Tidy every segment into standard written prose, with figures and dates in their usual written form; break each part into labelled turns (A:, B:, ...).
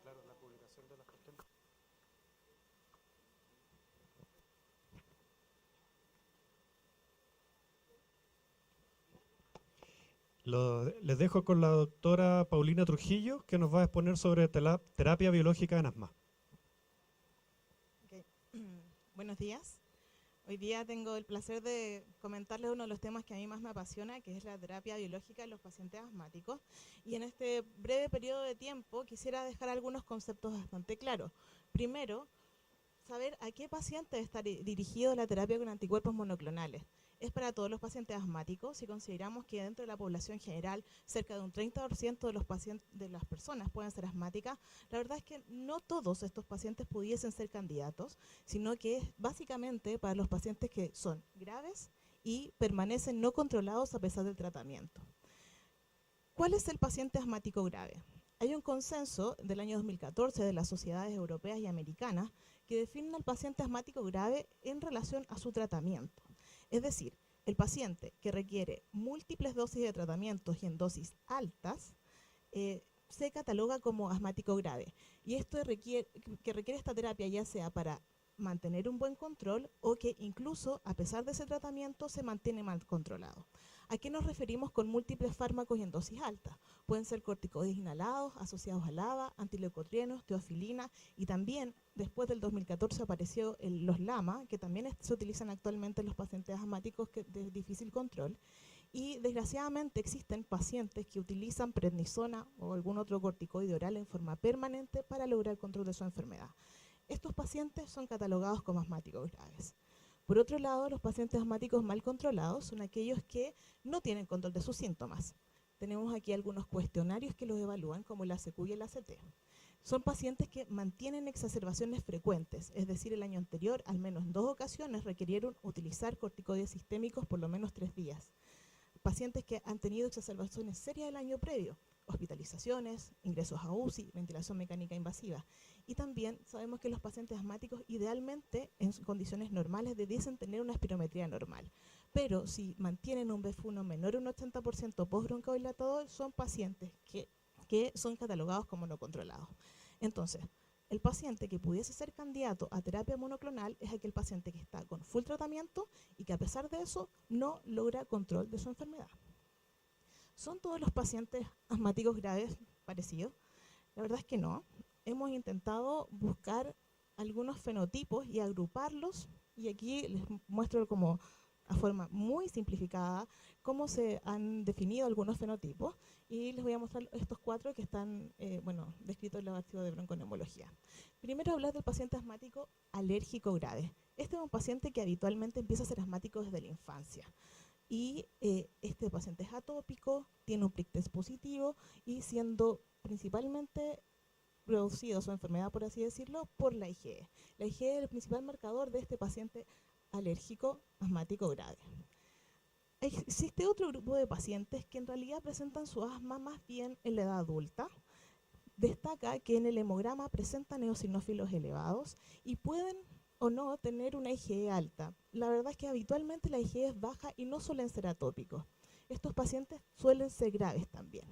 A: Claro, la publicación de las cuestiones. Les dejo con la doctora Paulina Trujillo, que nos va a exponer sobre terapia biológica en asma.
B: Okay. Buenos días. Hoy día tengo el placer de comentarles uno de los temas que a mí más me apasiona, que es la terapia biológica en los pacientes asmáticos. Y en este breve periodo de tiempo quisiera dejar algunos conceptos bastante claros. Primero, saber a qué paciente está dirigido la terapia con anticuerpos monoclonales. Es para todos los pacientes asmáticos. Si consideramos que dentro de la población general cerca de un 30% de los pacientes, de las personas pueden ser asmáticas, la verdad es que no todos estos pacientes pudiesen ser candidatos, sino que es básicamente para los pacientes que son graves y permanecen no controlados a pesar del tratamiento. ¿Cuál es el paciente asmático grave? Hay un consenso del año 2014 de las sociedades europeas y americanas que definen al paciente asmático grave en relación a su tratamiento. Es decir, el paciente que requiere múltiples dosis de tratamientos y en dosis altas se cataloga como asmático grave. Y esto requiere esta terapia ya sea para mantener un buen control o que incluso a pesar de ese tratamiento se mantiene mal controlado. ¿A qué nos referimos con múltiples fármacos y en dosis altas? Pueden ser corticoides inhalados, asociados a LABA, antileucotrienos, teofilina y también después del 2014 apareció los LAMA, que también se utilizan actualmente en los pacientes asmáticos de difícil control. Y desgraciadamente existen pacientes que utilizan prednisona o algún otro corticoide oral en forma permanente para lograr el control de su enfermedad. Estos pacientes son catalogados como asmáticos graves. Por otro lado, los pacientes asmáticos mal controlados son aquellos que no tienen control de sus síntomas. Tenemos aquí algunos cuestionarios que los evalúan, como el ACQ y el ACT. Son pacientes que mantienen exacerbaciones frecuentes, es decir, el año anterior, al menos en 2 ocasiones, requirieron utilizar corticoides sistémicos por lo menos 3 días. Pacientes que han tenido exacerbaciones serias el año previo, hospitalizaciones, ingresos a UCI, ventilación mecánica invasiva. Y también sabemos que los pacientes asmáticos idealmente en condiciones normales debiesen tener una espirometría normal. Pero si mantienen un BF1 menor a un 80% postbroncodilatador, son pacientes que son catalogados como no controlados. Entonces, el paciente que pudiese ser candidato a terapia monoclonal es aquel paciente que está con full tratamiento y que a pesar de eso no logra control de su enfermedad. ¿Son todos los pacientes asmáticos graves parecidos? La verdad es que no. Hemos intentado buscar algunos fenotipos y agruparlos, y aquí les muestro como a forma muy simplificada cómo se han definido algunos fenotipos, y les voy a mostrar estos 4 que están descritos en los archivos de bronconeumología. Primero hablar del paciente asmático alérgico grave. Este es un paciente que habitualmente empieza a ser asmático desde la infancia. Y este paciente es atópico, tiene un prick test positivo y siendo principalmente producido su enfermedad, por así decirlo, por la IgE. La IgE es el principal marcador de este paciente alérgico asmático grave. Existe otro grupo de pacientes que en realidad presentan su asma más bien en la edad adulta. Destaca que en el hemograma presentan eosinófilos elevados y pueden o no tener una IgE alta. La verdad es que habitualmente la IgE es baja y no suelen ser atópicos. Estos pacientes suelen ser graves también.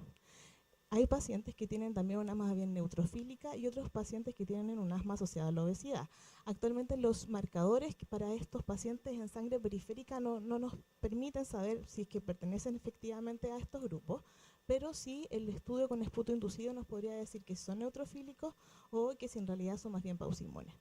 B: Hay pacientes que tienen también una asma bien neutrofílica y otros pacientes que tienen un asma asociada a la obesidad. Actualmente los marcadores para estos pacientes en sangre periférica no nos permiten saber si es que pertenecen efectivamente a estos grupos, pero sí el estudio con esputo inducido nos podría decir que son neutrofílicos o que si en realidad son más bien pausinmunes.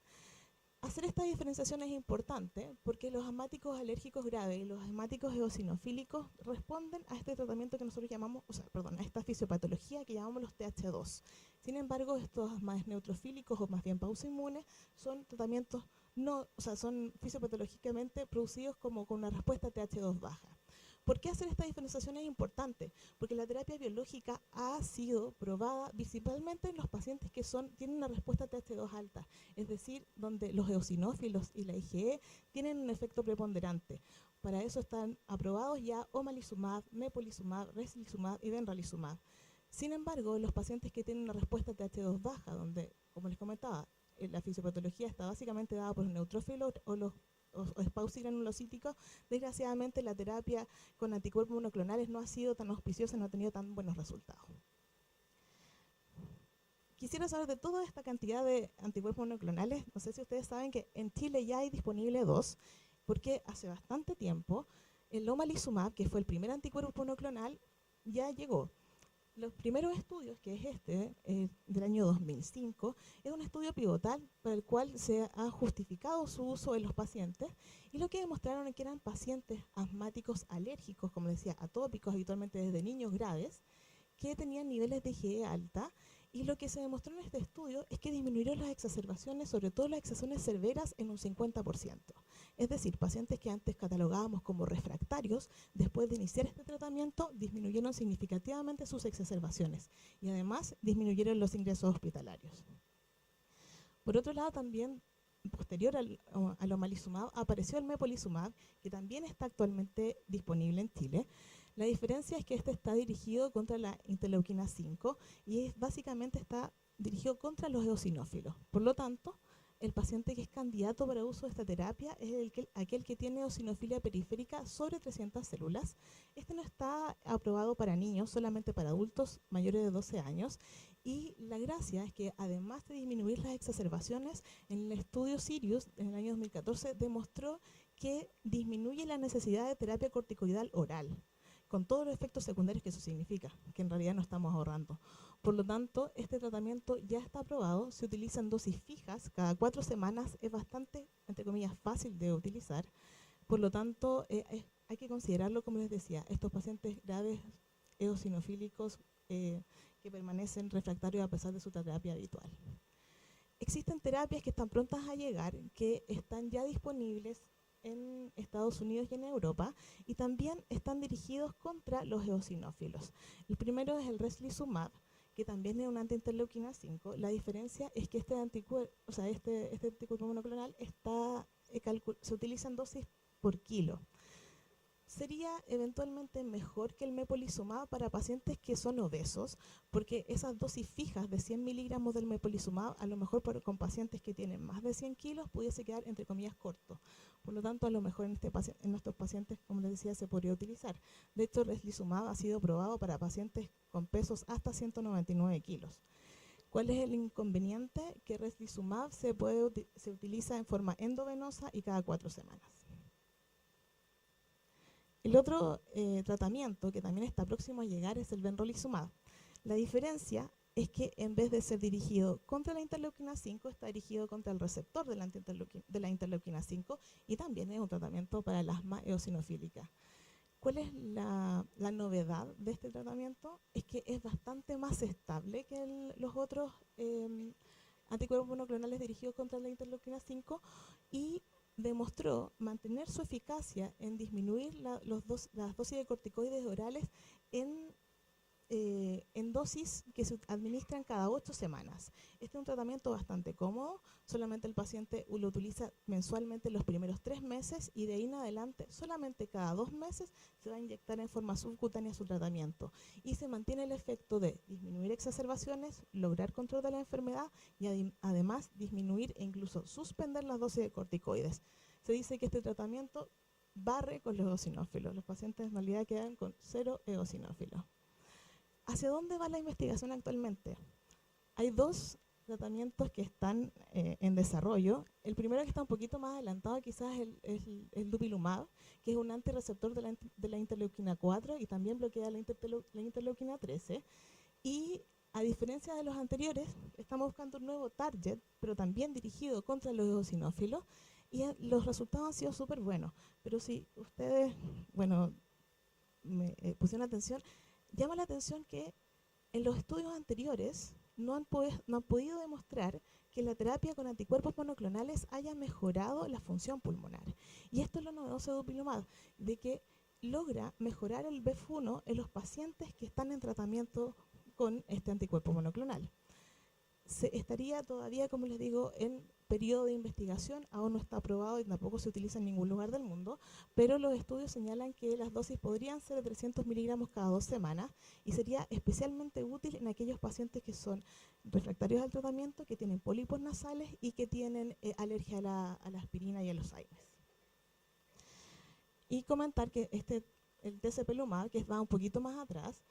B: Hacer esta diferenciación es importante porque los asmáticos alérgicos graves y los asmáticos eosinofílicos responden a este tratamiento que nosotros llamamos, a esta fisiopatología que llamamos los TH2. Sin embargo, estos asmas neutrofílicos o más bien pausinmunes son tratamientos son fisiopatológicamente producidos como con una respuesta TH2 baja. ¿Por qué hacer esta diferenciación es importante? Porque la terapia biológica ha sido probada principalmente en los pacientes que tienen una respuesta TH2 alta, es decir, donde los eosinófilos y la IgE tienen un efecto preponderante. Para eso están aprobados ya omalizumab, mepolizumab, reslizumab y benralizumab. Sin embargo, los pacientes que tienen una respuesta TH2 baja, donde, como les comentaba, la fisiopatología está básicamente dada por los neutrófilos o espausogranulocíticos, desgraciadamente la terapia con anticuerpos monoclonales no ha sido tan auspiciosa, no ha tenido tan buenos resultados. quisiera saber de toda esta cantidad de anticuerpos monoclonales, no sé si ustedes saben que en Chile ya hay disponible 2, porque hace bastante tiempo el omalizumab, que fue el primer anticuerpo monoclonal, ya llegó. Los primeros estudios, que es del año 2005, es un estudio pivotal para el cual se ha justificado su uso en los pacientes, y lo que demostraron es que eran pacientes asmáticos alérgicos, como decía, atópicos, habitualmente desde niños graves, que tenían niveles de IgE alta, y lo que se demostró en este estudio es que disminuyeron las exacerbaciones, sobre todo las exacerbaciones severas, en un 50%. Es decir, pacientes que antes catalogábamos como refractarios, después de iniciar este tratamiento, disminuyeron significativamente sus exacerbaciones y además disminuyeron los ingresos hospitalarios. Por otro lado, también, posterior al omalizumab, apareció el mepolizumab, que también está actualmente disponible en Chile. La diferencia es que este está dirigido contra la interleuquina 5 y básicamente está dirigido contra los eosinófilos. Por lo tanto, el paciente que es candidato para uso de esta terapia es aquel que tiene eosinofilia periférica sobre 300 células. Este no está aprobado para niños, solamente para adultos mayores de 12 años. Y la gracia es que, además de disminuir las exacerbaciones, en el estudio Sirius, en el año 2014, demostró que disminuye la necesidad de terapia corticoidal oral, con todos los efectos secundarios que eso significa, que en realidad no estamos ahorrando. Por lo tanto, este tratamiento ya está aprobado, se utilizan dosis fijas, cada 4 semanas, es bastante, entre comillas, fácil de utilizar. Por lo tanto, hay que considerarlo, como les decía, estos pacientes graves eosinofílicos que permanecen refractarios a pesar de su terapia habitual. Existen terapias que están prontas a llegar, que están ya disponibles en Estados Unidos y en Europa, y también están dirigidos contra los eosinófilos. El primero es el reslizumab, que también es un antiinterleuquina 5. La diferencia es que este anticuerpo monoclonal se utiliza en dosis por kilo. Sería eventualmente mejor que el mepolizumab para pacientes que son obesos, porque esas dosis fijas de 100 miligramos del mepolizumab, a lo mejor con pacientes que tienen más de 100 kilos, pudiese quedar, entre comillas, corto. Por lo tanto, a lo mejor en nuestros pacientes, como les decía, se podría utilizar. De hecho, el reslizumab ha sido probado para pacientes con pesos hasta 199 kilos. ¿Cuál es el inconveniente? Que reslizumab se utiliza en forma endovenosa y cada 4 semanas. El otro tratamiento que también está próximo a llegar es el benrolizumab. La diferencia es que en vez de ser dirigido contra la interleuquina 5, está dirigido contra el receptor de la interleuquina 5, y también es un tratamiento para el asma eosinofílica. ¿Cuál es la novedad de este tratamiento? Es que es bastante más estable que los otros anticuerpos monoclonales dirigidos contra la interleuquina 5, y demostró mantener su eficacia en disminuir las dosis de corticoides orales en dosis que se administran cada 8 semanas. Este es un tratamiento bastante cómodo, solamente el paciente lo utiliza mensualmente los primeros 3 meses, y de ahí en adelante solamente cada 2 meses se va a inyectar en forma subcutánea su tratamiento, y se mantiene el efecto de disminuir exacerbaciones, lograr control de la enfermedad y además disminuir e incluso suspender las dosis de corticoides. Se dice que este tratamiento barre con los eosinófilos. Los pacientes en realidad quedan con 0 eosinófilos. ¿Hacia dónde va la investigación actualmente? Hay 2 tratamientos que están en desarrollo. El primero, que está un poquito más adelantado, quizás es el dupilumab, que es un antirreceptor de la interleuquina 4 y también bloquea la interleuquina 13. Y a diferencia de los anteriores, estamos buscando un nuevo target, pero también dirigido contra los eosinófilos, y los resultados han sido súper buenos. Pero si ustedes, me pusieron atención, llama la atención que en los estudios anteriores no han podido demostrar que la terapia con anticuerpos monoclonales haya mejorado la función pulmonar. Y esto es lo novedoso de dupilumab, de que logra mejorar el BEF1 en los pacientes que están en tratamiento con este anticuerpo monoclonal. Se estaría todavía, como les digo, en periodo de investigación, aún no está aprobado y tampoco se utiliza en ningún lugar del mundo, pero los estudios señalan que las dosis podrían ser de 300 miligramos cada 2 semanas, y sería especialmente útil en aquellos pacientes que son refractarios al tratamiento, que tienen pólipos nasales y que tienen alergia a la aspirina y a los AINES. Y comentar que este el tezepelumab, que va un poquito más atrás,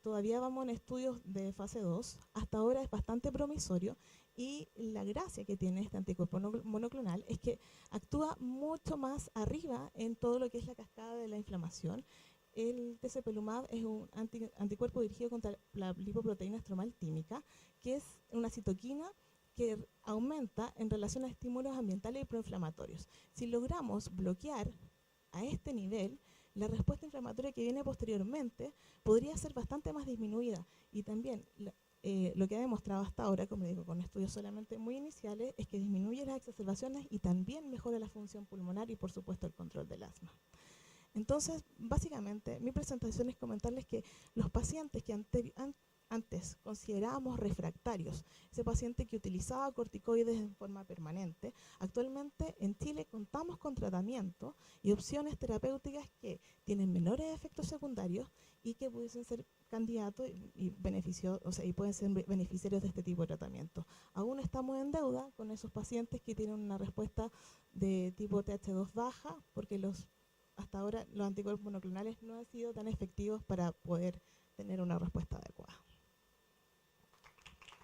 B: todavía vamos en estudios de fase 2, hasta ahora es bastante promisorio y la gracia que tiene este anticuerpo monoclonal es que actúa mucho más arriba en todo lo que es la cascada de la inflamación. El tezepelumab es un anticuerpo dirigido contra la lipoproteína estromal tímica, que es una citoquina que aumenta en relación a estímulos ambientales y proinflamatorios. Si logramos bloquear a este nivel, la respuesta inflamatoria que viene posteriormente podría ser bastante más disminuida. Y también lo que ha demostrado hasta ahora, como digo, con estudios solamente muy iniciales, es que disminuye las exacerbaciones y también mejora la función pulmonar y, por supuesto, el control del asma. Entonces, básicamente, mi presentación es comentarles que los pacientes que antes considerábamos refractarios, ese paciente que utilizaba corticoides en forma permanente, actualmente en Chile contamos con tratamiento y opciones terapéuticas que tienen menores efectos secundarios y que pudiesen ser candidatos y pueden ser beneficiarios de este tipo de tratamiento. Aún estamos en deuda con esos pacientes que tienen una respuesta de tipo TH2 baja, porque hasta ahora los anticuerpos monoclonales no han sido tan efectivos para poder tener una respuesta adecuada.